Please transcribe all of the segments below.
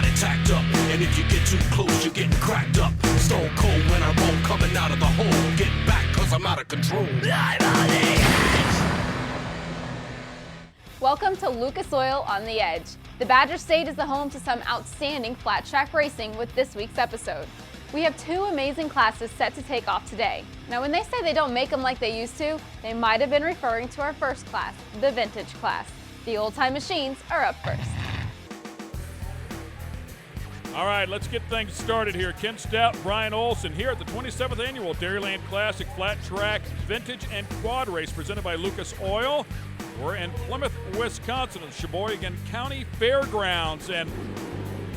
got it tacked up. And if you get too close, you're getting cracked up. Stone cold when I roll, coming out of the hole. Get back, cause I'm out of control. I'm on the edge. Welcome to Lucas Oil on the Edge. The Badger State is the home to some outstanding flat track racing with this week's episode. We have two amazing classes set to take off today. Now when they say they don't make them like they used to, they might have been referring to our first class, the vintage class. The old-time machines are up first. All right, let's get things started here. Ken Stout, Brian Olson here at the 27th Annual Dairyland Classic Flat Track Vintage and Quad Race presented by Lucas Oil. We're in Plymouth, Wisconsin at Sheboygan County Fairgrounds, and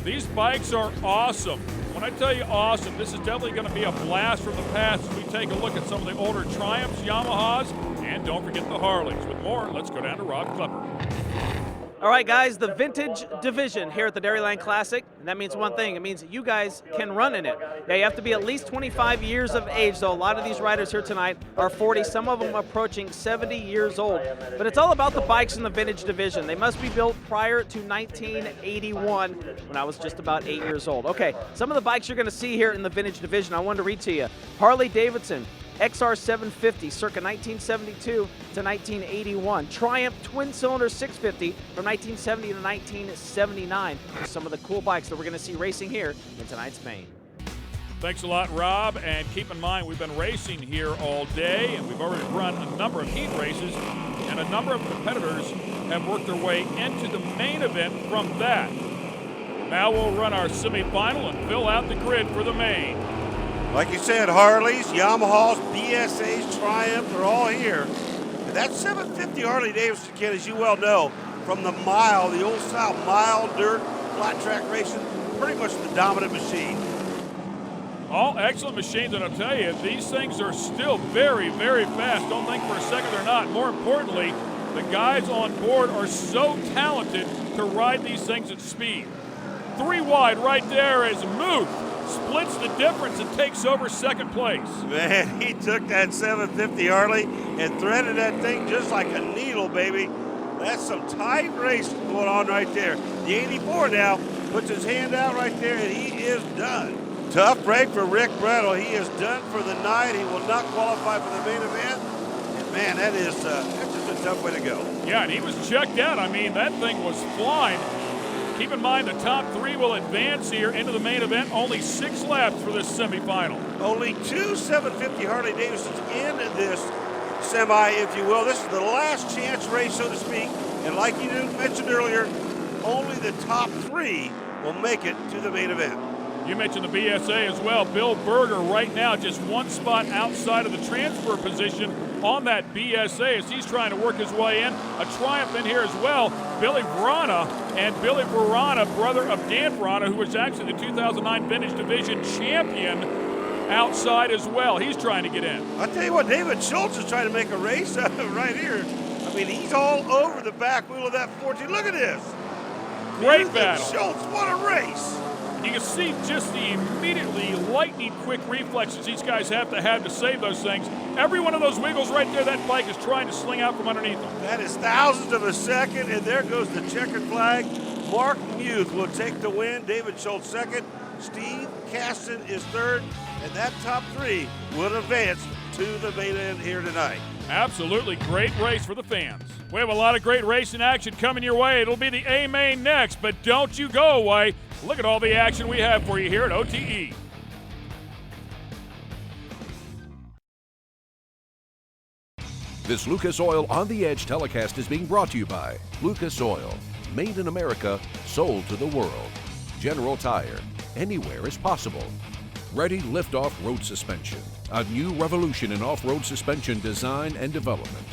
these bikes are awesome. When I tell you awesome, this is definitely going to be a blast from the past as we take a look at some of the older Triumphs, Yamahas, and don't forget the Harleys. With more, let's go down to Rob Klepper. All right, guys, the vintage division here at the Dairyland Classic, and that means one thing. It means you guys can run in it. Yeah, you have to be at least 25 years of age, though. A lot of these riders here tonight are 40, some of them approaching 70 years old. But it's all about the bikes in the vintage division. They must be built prior to 1981, when I was just about 8 years old. Okay, some of the bikes you're going to see here in the vintage division, I wanted to read to you. Harley Davidson XR 750 circa 1972 to 1981. Triumph twin-cylinder 650 from 1970 to 1979. Some of the cool bikes that we're going to see racing here in tonight's main. Thanks a lot, Rob, and keep in mind we've been racing here all day, and we've already run a number of heat races, and a number of competitors have worked their way into the main event from that. Now we'll run our semifinal and fill out the grid for the main. Like you said, Harleys, Yamahas, BSAs, Triumphs are all here. And that 750 Harley Davidson, Ken, as you well know, from the mile, the old style mile, dirt, flat track racing, pretty much the dominant machine. All excellent machines, and I'll tell you, these things are still very, very fast. Don't think for a second they're not. More importantly, the guys on board are so talented to ride these things at speed. 3 wide right there is Muth. Splits the difference and takes over second place. Man, he took that 750 Harley and threaded that thing just like a needle, baby. That's some tight race going on right there. The 84 now puts his hand out right there, and he is done. Tough break for Rick Brettel. He is done for the night. He will not qualify for the main event. And man, that's just a tough way to go. Yeah, and he was checked out. I mean, that thing was flying. Keep in mind the top 3 will advance here into the main event. Only 6 laps for this semifinal. Only 2 750 Harley Davidsons in this semi, if you will. This is the last chance race, so to speak. And like you mentioned earlier, only the top 3 will make it to the main event. You mentioned the BSA as well. Bill Berger right now just 1 spot outside of the transfer position on that BSA as he's trying to work his way in. A Triumph in here as well. Billy Verana, and Billy Verana, brother of Dan Verana, who was actually the 2009 Vintage Division champion, outside as well. He's trying to get in. I'll tell you what, David Schultz is trying to make a race right here. I mean, he's all over the back wheel of that 14. Look at this. Great battle. Schultz, what a race. You can see just the immediately lightning quick reflexes these guys have to save those things. Every one of those wiggles right there, that bike is trying to sling out from underneath them. That is thousandths of a second, and there goes the checkered flag. Mark Muth will take the win. David Schultz second. Steve Caston is third, and that top 3 will advance to the main end here tonight. Absolutely great race for the fans. We have a lot of great racing action coming your way. It'll be the A main next, but don't you go away. Look at all the action we have for you here at OTE. This Lucas Oil On the Edge telecast is being brought to you by Lucas Oil. Made in America, sold to the world. General Tire. Anywhere is possible. Ready Liftoff Road Suspension. A new revolution in off-road suspension design and development.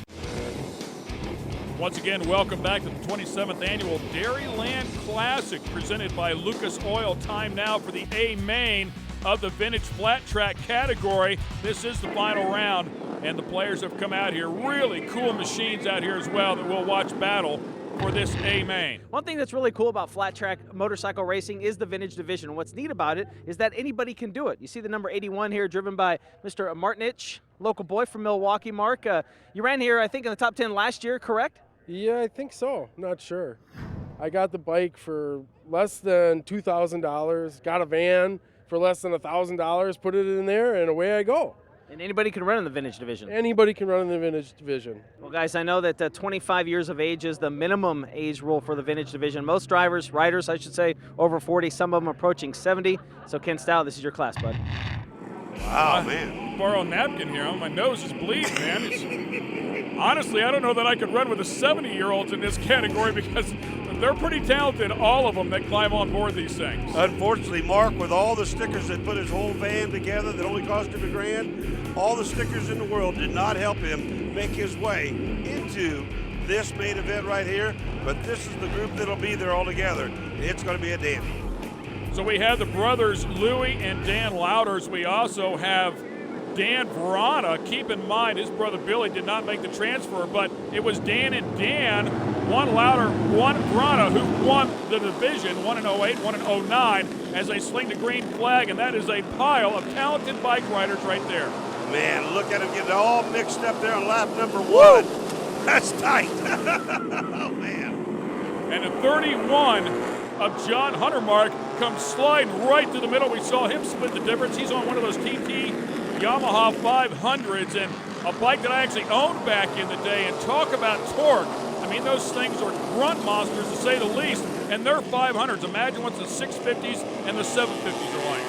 Once again, welcome back to the 27th Annual Dairyland Classic presented by Lucas Oil. Time now for the A main of the vintage flat track category. This is the final round, and the players have come out here. Really cool machines out here as well that we'll watch battle for this A main. One thing that's really cool about flat track motorcycle racing is the vintage division. What's neat about it is that anybody can do it. You see the number 81 here driven by Mr. Martinich, local boy from Milwaukee. Mark, you ran here, I think, in the top 10 last year, correct? Yeah, I think so. Not sure. I got the bike for less than $2,000, got a van for less than $1,000, put it in there, and away I go. And anybody can run in the vintage division. Anybody can run in the vintage division. Well, guys, I know that 25 years of age is the minimum age rule for the vintage division. Most riders, I should say, over 40, some of them approaching 70. So, Ken Stout, this is your class, bud. Wow, man. Borrow a napkin here. My nose is bleeding, man. Honestly, I don't know that I could run with the 70-year-olds in this category because they're pretty talented, all of them that climb on board these things. Unfortunately, Mark, with all the stickers that put his whole van together that only cost him $1,000, all the stickers in the world did not help him make his way into this main event right here. But this is the group that'll be there all together. It's going to be a dandy. So we have the brothers Louie and Dan Louders. We also have Dan Verana. Keep in mind, his brother Billy did not make the transfer, but it was Dan and Dan, one Louder, one Verana, who won the division, one in 08, one in 09, as they sling the green flag, and that is a pile of talented bike riders right there. Man, look at him getting all mixed up there on lap number 1. That's tight. Oh, man. And the 31 of John Huntermark comes sliding right through the middle. We saw him split the difference. He's on one of those TT Yamaha 500s, and a bike that I actually owned back in the day. And talk about torque. I mean, those things are grunt monsters to say the least, and they're 500s. Imagine what the 650s and the 750s are like.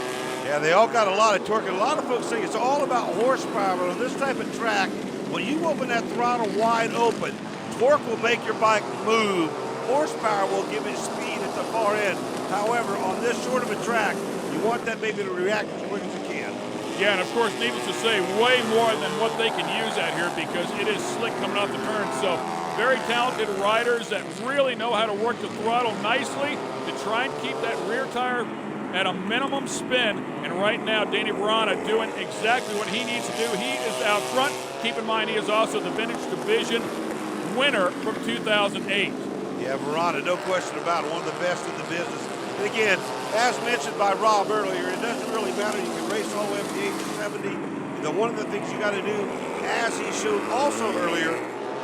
Yeah, they all got a lot of torque, and a lot of folks think it's all about horsepower, but on this type of track, when you open that throttle wide open, torque will make your bike move. Horsepower will give it speed at the far end. However, on this short of a track, you want that baby to react as quick as you can. Yeah, and of course, needless to say, way more than what they can use out here because it is slick coming off the turn. So very talented riders that really know how to work the throttle nicely to try and keep that rear tire at a minimum spin. And right now, Danny Verana doing exactly what he needs to do. He is out front. Keep in mind, he is also the vintage division winner from 2008. Yeah, Verana, no question about it, one of the best in the business. And again, as mentioned by Rob earlier, it doesn't really matter. You can race all the way up to the age of 70. One of the things you got to do, as he showed also earlier,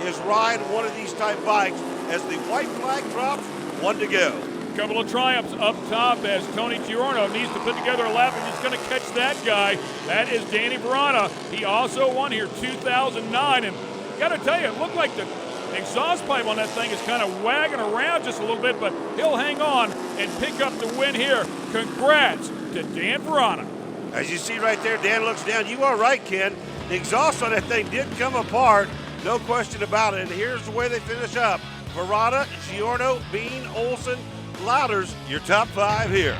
is ride one of these type bikes. As the white flag drops, 1 to go. Couple of triumphs up top as Tony Giorno needs to put together a lap, and he's going to catch that guy. That is Danny Verana. He also won here 2009, and got to tell you, it looked like the exhaust pipe on that thing is kind of wagging around just a little bit, but he'll hang on and pick up the win here. Congrats to Dan Verana. As you see right there, Dan looks down. You are right, Ken. The exhaust on that thing did come apart, no question about it. And here's the way they finish up. Verana, Giorno, Bean, Olson, Louders, your top 5 here.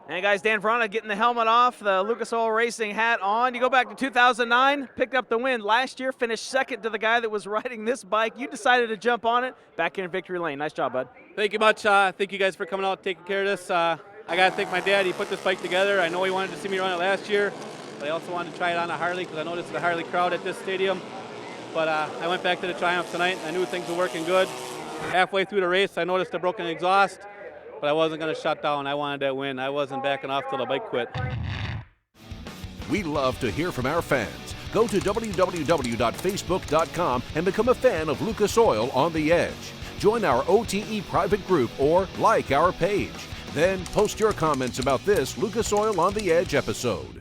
And guys, Dan Verana getting the helmet off, the Lucas Oil Racing hat on. You go back to 2009, picked up the win. Last year, finished second to the guy that was riding this bike. You decided to jump on it. Back here in victory lane. Nice job, bud. Thank you much. Thank you guys for coming out and taking care of this. I got to thank my dad. He put this bike together. I know he wanted to see me run it last year, but I also wanted to try it on a Harley because I noticed the Harley crowd at this stadium. But I went back to the Triumph tonight. I knew things were working good. Halfway through the race, I noticed a broken exhaust, but I wasn't going to shut down. I wanted that win. I wasn't backing off till the bike quit. We love to hear from our fans. Go to www.facebook.com and become a fan of Lucas Oil on the Edge. Join our OTE private group or like our page. Then post your comments about this Lucas Oil on the Edge episode.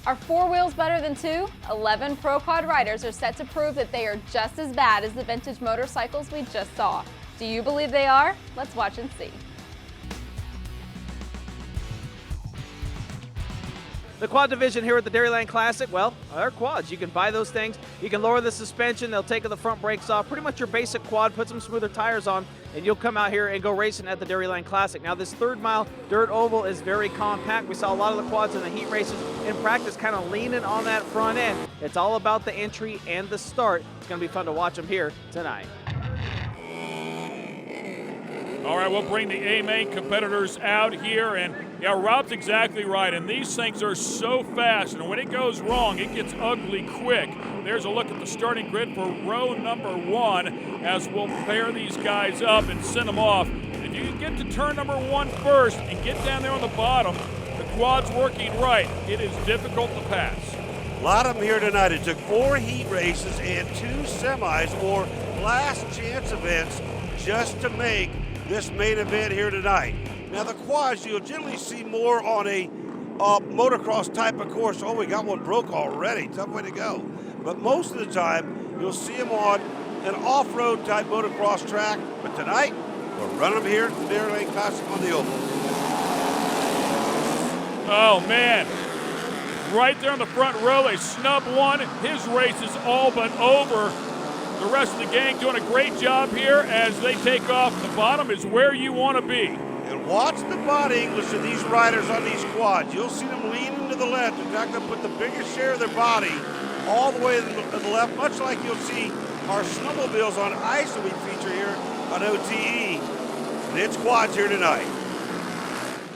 Are 4 wheels better than 2? 11 Pro Quad riders are set to prove that they are just as bad as the vintage motorcycles we just saw. Do you believe they are? Let's watch and see. The quad division here at the Dairyland Classic, well, they're quads. You can buy those things. You can lower the suspension. They'll take the front brakes off. Pretty much your basic quad. Put some smoother tires on, and you'll come out here and go racing at the Dairyland Classic. Now, this 3rd mile dirt oval is very compact. We saw a lot of the quads in the heat races in practice kind of leaning on that front end. It's all about the entry and the start. It's going to be fun to watch them here tonight. All right, we'll bring the A-main competitors out here, and yeah, Rob's exactly right, and these things are so fast, and when it goes wrong, it gets ugly quick. There's a look at the starting grid for row number 1 as we'll pair these guys up and send them off. If you can get to turn number 1 first and get down there on the bottom, the quad's working right. It is difficult to pass. A lot of them here tonight. It took 4 heat races and 2 semis or last chance events just to make this main event here tonight. Now the quads you'll generally see more on a motocross type of course. Oh, we got one broke already. Tough way to go. But most of the time you'll see them on an off-road type motocross track. But tonight we're running them here at the Dairyland Classic on the oval. Oh man, right there in the front row, they snub one. His race is all but over. The rest of the gang doing a great job here as they take off. The bottom is where you want to be. And watch the body English of these riders on these quads. You'll see them leaning to the left. In fact, they'll put the biggest share of their body all the way to the left, much like you'll see our snowmobiles on ice that we feature here on OTE. And it's quads here tonight.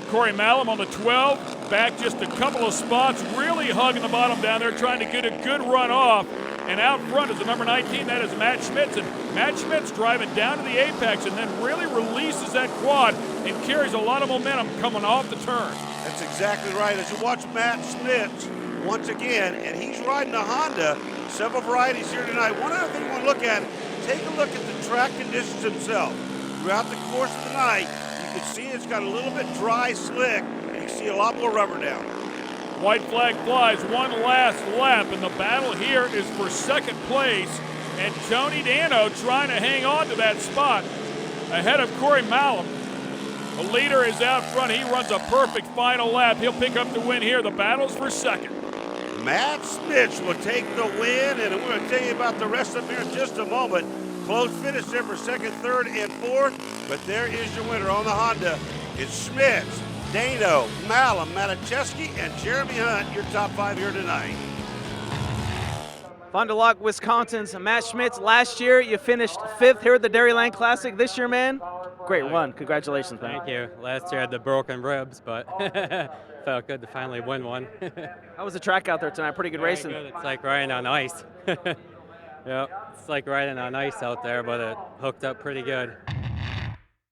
Corey Malum on the 12, back just a couple of spots, really hugging the bottom down there, trying to get a good run off. And out front is the number 19, that is Matt Schmitz. And Matt Schmitz driving down to the apex and then really releases that quad and carries a lot of momentum coming off the turn. That's exactly right. As you watch Matt Schmitz once again, and he's riding a Honda, several varieties here tonight. One other thing you want to look at, take a look at the track conditions themselves. Throughout the course of the night, you can see it's got a little bit dry, slick, and you see a lot more rubber down. White flag flies, one last lap, and the battle here is for second place. And Tony Dano trying to hang on to that spot ahead of Corey Malum. The leader is out front. He runs a perfect final lap. He'll pick up the win here. The battle's for second. Matt Smith will take the win, and we're going to tell you about the rest of them here in just a moment. Close finish there for second, third, and fourth, but there is your winner on the Honda. It's Schmitz, Dano, Malum, Matichewski, and Jeremy Hunt, your top 5 here tonight. Fond du Lac, Wisconsin's Matt Schmitz. Last year, you finished 5th here at the Dairyland Classic. This year, man, great run. Congratulations, man. Thank you. Last year I had the broken ribs, but felt good to finally win one. How was the track out there tonight? Pretty good racing. Good. It's like riding on ice. Yep, it's like riding on ice out there, but it hooked up pretty good.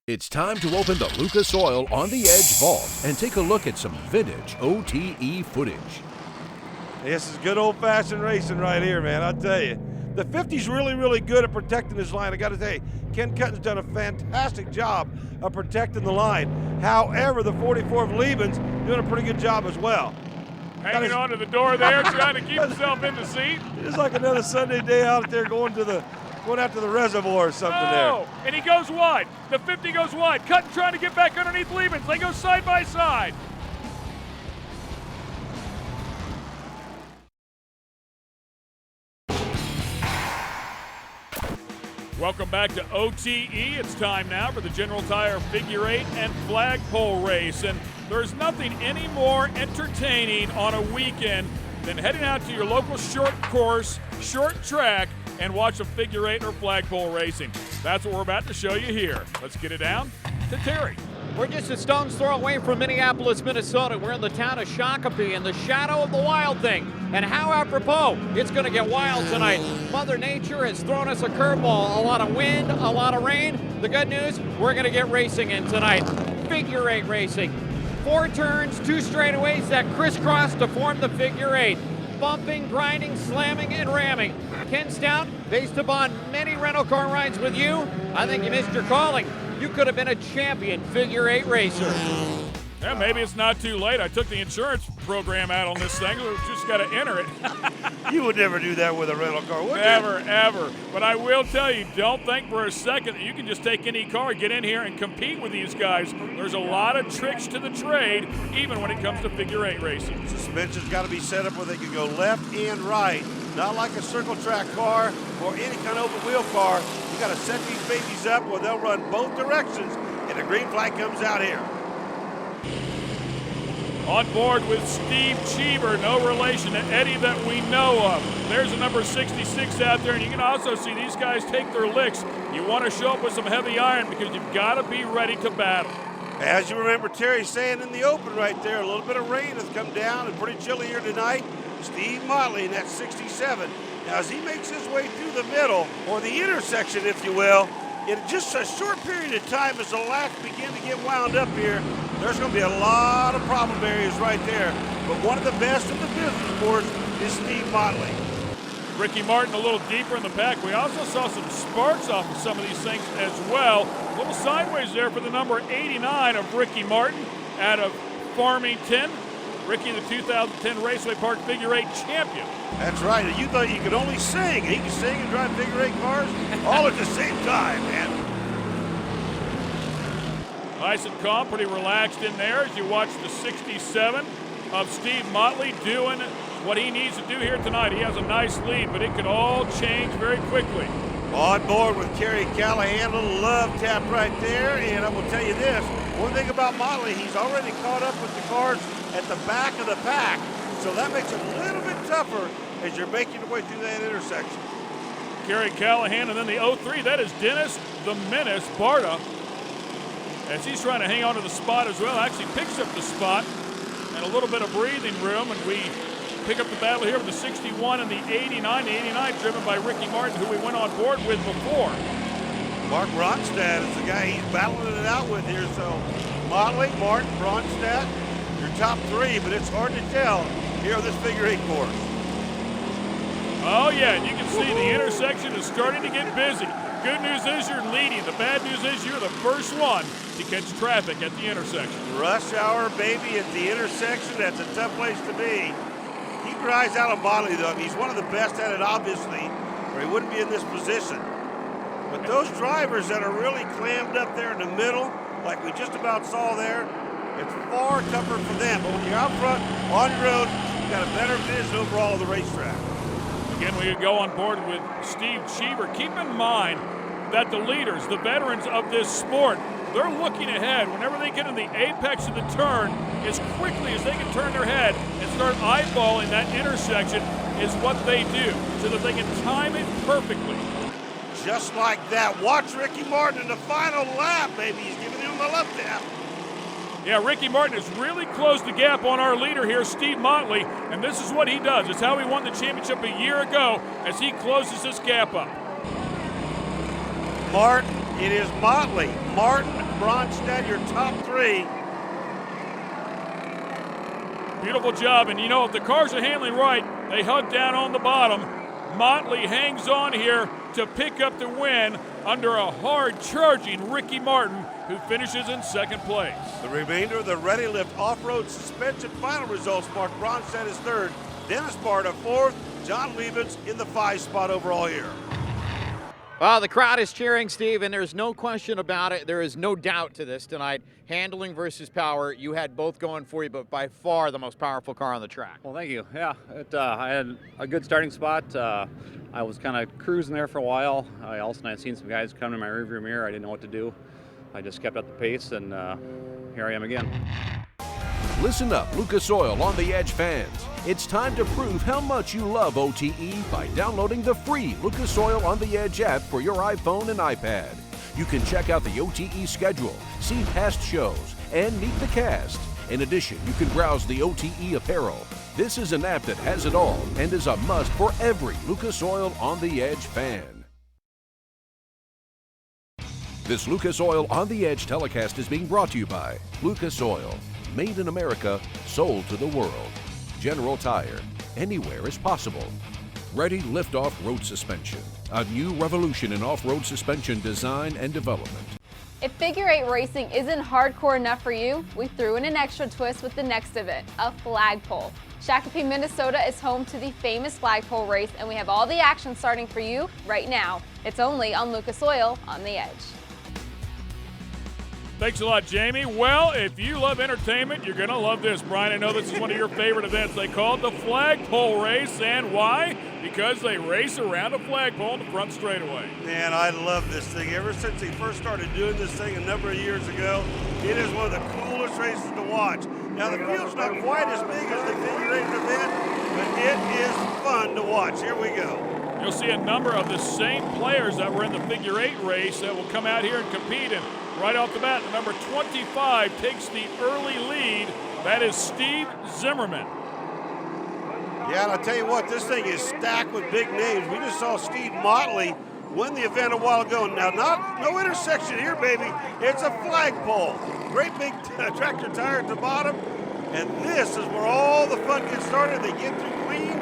It's time to open the Lucas Oil On the Edge vault and take a look at some vintage OTE footage. This is good old-fashioned racing right here, man, I'll tell you. The 50's really, really good at protecting his line. I got to tell you, Ken Cutton's done a fantastic job of protecting the line. However, the 44 of Liebens doing a pretty good job as well. Hanging on to the door there, trying to keep himself in the seat. It's like another Sunday day out there going out to the reservoir or something there. And he goes wide. The 50 goes wide. Cutting trying to get back underneath Liebens. They go side by side. Welcome back to OTE. It's time now for the General Tire Figure 8 and Flagpole race. And there's nothing any more entertaining on a weekend than heading out to your local short course, short track, and watch a figure 8 or flagpole racing. That's what we're about to show you here. Let's get it down to Terry. We're just a stone's throw away from Minneapolis, Minnesota. We're in the town of Shakopee in the shadow of the Wild Thing. And how apropos, it's going to get wild tonight. Mother Nature has thrown us a curveball. A lot of wind, a lot of rain. The good news, we're going to get racing in tonight. Figure 8 racing. 4 turns, 2 straightaways that crisscross to form the figure 8. Bumping, grinding, slamming, and ramming. Ken Stout, based upon many rental car rides with you, I think you missed your calling. You could have been a champion figure 8 racer. Yeah, maybe it's not too late. I took the insurance program out on this thing. We've just got to enter it. You would never do that with a rental car, would you? Never, ever. But I will tell you, don't think for a second that you can just take any car, get in here, and compete with these guys. There's a lot of tricks to the trade, even when it comes to figure 8 racing. Suspension's got to be set up where they can go left and right. Not like a circle track car or any kind of open wheel car. You got to set these babies up where they'll run both directions, and the green flag comes out here. On board with Steve Cheever, no relation to Eddie that we know of. There's a number 66 out there, and you can also see these guys take their licks. You want to show up with some heavy iron because you've got to be ready to battle. As you remember Terry saying in the open right there, a little bit of rain has come down and pretty chilly here tonight. Steve Motley in that 67. Now as he makes his way through the middle, or the intersection if you will, in just a short period of time as the laps begin to get wound up here, there's going to be a lot of problem areas right there. But one of the best in the business, of course, is Steve Motley. Ricky Martin a little deeper in the pack. We also saw some sparks off of some of these things as well. A little sideways there for the number 89 of Ricky Martin out of Farmington. Ricky, the 2010 Raceway Park Figure 8 champion. That's right. You thought you could only sing. He could sing and drive figure 8 cars all at the same time, man. Nice and calm, pretty relaxed in there as you watch the 67 of Steve Motley doing what he needs to do here tonight. He has a nice lead, but it could all change very quickly. On board with Kerry Callahan, a little love tap right there, and I will tell you this, one thing about Motley, he's already caught up with the cars at the back of the pack, so that makes it a little bit tougher as you're making your way through that intersection. Kerry Callahan, and then the 03, that is Dennis the Menace Barta, as he's trying to hang on to the spot as well. Actually picks up the spot and a little bit of breathing room, and we pick up the battle here with the 61 and the 89. The 89 driven by Ricky Martin, who we went on board with before. Mark Ronstadt is the guy he's battling it out with here. So Motley, Martin, Ronstadt, your top three, but it's hard to tell here on this figure 8 course. Oh yeah, and you can see the intersection is starting to get busy. Good news is you're leading. The bad news is you're the first one to catch traffic at the intersection. Rush hour, baby, at the intersection. That's a tough place to be. He drives out of Motley, though. He's one of the best at it, obviously, or he wouldn't be in this position. But those drivers that are really clammed up there in the middle, like we just about saw there, it's far tougher for them. But when you're out front, on the road, you've got a better vision overall of the racetrack. Again, we could go on board with Steve Cheever. Keep in mind that the leaders, the veterans of this sport, they're looking ahead. Whenever they get in the apex of the turn, as quickly as they can turn their head and start eyeballing that intersection is what they do, so that they can time it perfectly. Just like that. Watch Ricky Martin in the final lap, baby. He's giving him a left tap. Yeah, Ricky Martin has really closed the gap on our leader here, Steve Motley, and this is what he does. It's how he won the championship a year ago as he closes this gap up. Martin, it is Motley. Martin, Ronstadt, your top three. Beautiful job, and you know, if the cars are handling right, they hug down on the bottom. Motley hangs on here to pick up the win under a hard-charging Ricky Martin, who finishes in second place. The remainder of the Ready Lift off-road suspension final results mark Ronstadt as third, Dennis Barta fourth, John Liebens in the 5 spot overall here. Well, the crowd is cheering, Steve, and there's no question about it. There is no doubt to this tonight. Handling versus power, you had both going for you, but by far the most powerful car on the track. Well, thank you. Yeah, I had a good starting spot. I was kind of cruising there for a while. I also had seen some guys come in my rearview mirror. I didn't know what to do. I just kept up the pace, and here I am again. Listen up, Lucas Oil on the Edge fans. It's time to prove how much you love OTE by downloading the free Lucas Oil on the Edge app for your iPhone and iPad. You can check out the OTE schedule, see past shows, and meet the cast. In addition, you can browse the OTE apparel. This is an app that has it all and is a must for every Lucas Oil on the Edge fan. This Lucas Oil on the Edge telecast is being brought to you by Lucas Oil. Made in America, sold to the world. General Tire, anywhere is possible. Ready Liftoff Road Suspension, a new revolution in off-road suspension design and development. If figure 8 racing isn't hardcore enough for you, we threw in an extra twist with the next event, a flagpole. Shakopee, Minnesota is home to the famous flagpole race, and we have all the action starting for you right now. It's only on Lucas Oil on the Edge. Thanks a lot, Jamie. Well, if you love entertainment, you're going to love this, Brian. I know this is one of your favorite events. They call it the flagpole race, and why? Because they race around a flagpole in the front straightaway. Man, I love this thing. Ever since he first started doing this thing a number of years ago, it is one of the coolest races to watch. Now, the field's not quite as big as the figure 8 event, but it is fun to watch. Here we go. You'll see a number of the same players that were in the figure 8 race that will come out here and compete. And right off the bat, the number 25 takes the early lead. That is Steve Zimmerman. Yeah, and I'll tell you what, this thing is stacked with big names. We just saw Steve Motley win the event a while ago. Now, no intersection here, baby. It's a flagpole. Great big tractor tire at the bottom. And this is where all the fun gets started. They get through clean,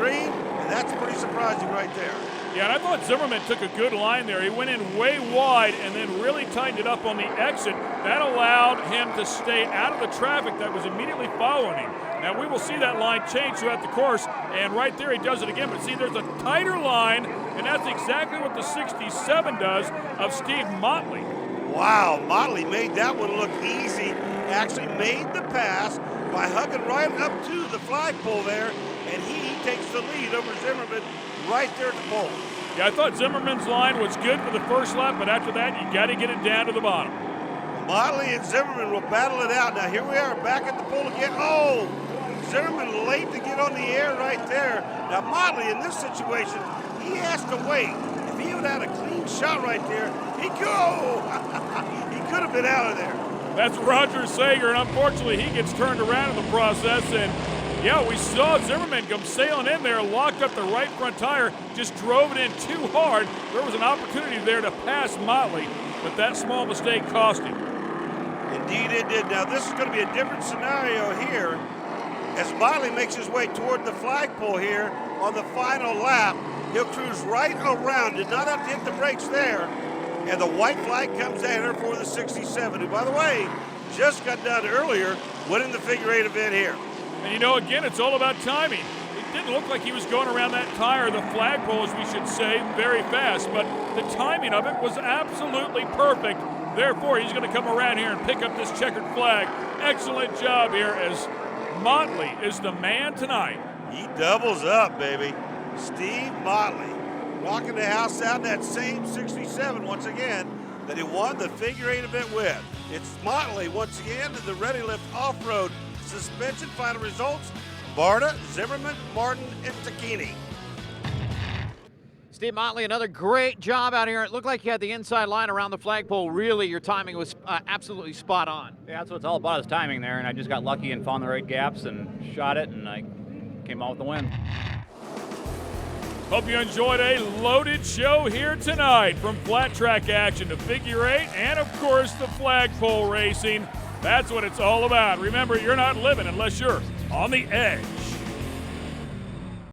green, and that's pretty surprising right there. Yeah, and I thought Zimmerman took a good line there. He went in way wide and then really tightened it up on the exit. That allowed him to stay out of the traffic that was immediately following him. Now, we will see that line change throughout the course, and right there he does it again. But see, there's a tighter line, and that's exactly what the 67 does of Steve Motley. Wow, Motley made that one look easy. Actually made the pass by hugging right up to the flagpole there, and he takes the lead over Zimmerman right there at the pole. Yeah, I thought Zimmerman's line was good for the first lap, but after that, you got to get it down to the bottom. Motley and Zimmerman will battle it out. Now, here we are back at the pole again. Oh, Zimmerman late to get on the air right there. Now, Motley in this situation, he has to wait. If he would have had a clean shot right there, he could have been out of there. That's Roger Sager, and unfortunately, he gets turned around in the process. And yeah, we saw Zimmerman come sailing in there, locked up the right front tire, just drove it in too hard. There was an opportunity there to pass Motley, but that small mistake cost him. Indeed it did. Now this is going to be a different scenario here as Motley makes his way toward the flagpole here on the final lap. He'll cruise right around, did not have to hit the brakes there, and the white flag comes down for the 67, who, by the way, just got done earlier winning the figure 8 event here. And you know, again, it's all about timing. It didn't look like he was going around that tire, the flagpole, as we should say, very fast, but the timing of it was absolutely perfect. Therefore, he's going to come around here and pick up this checkered flag. Excellent job here as Motley is the man tonight. He doubles up, baby. Steve Motley rocking the house out in that same 67 once again that he won the figure 8 event with. It's Motley once again in the Ready Lift Off-Road Suspension. Final results, Barta, Zimmerman, Martin, and Tacchini. Steve Motley, another great job out here. It looked like you had the inside line around the flagpole. Really, your timing was absolutely spot on. Yeah, that's what it's all about, is timing there, and I just got lucky and found the right gaps and shot it, and I came out with the win. Hope you enjoyed a loaded show here tonight, from flat track action to figure 8 and, of course, the flagpole racing. That's what it's all about. Remember, you're not living unless you're on the edge.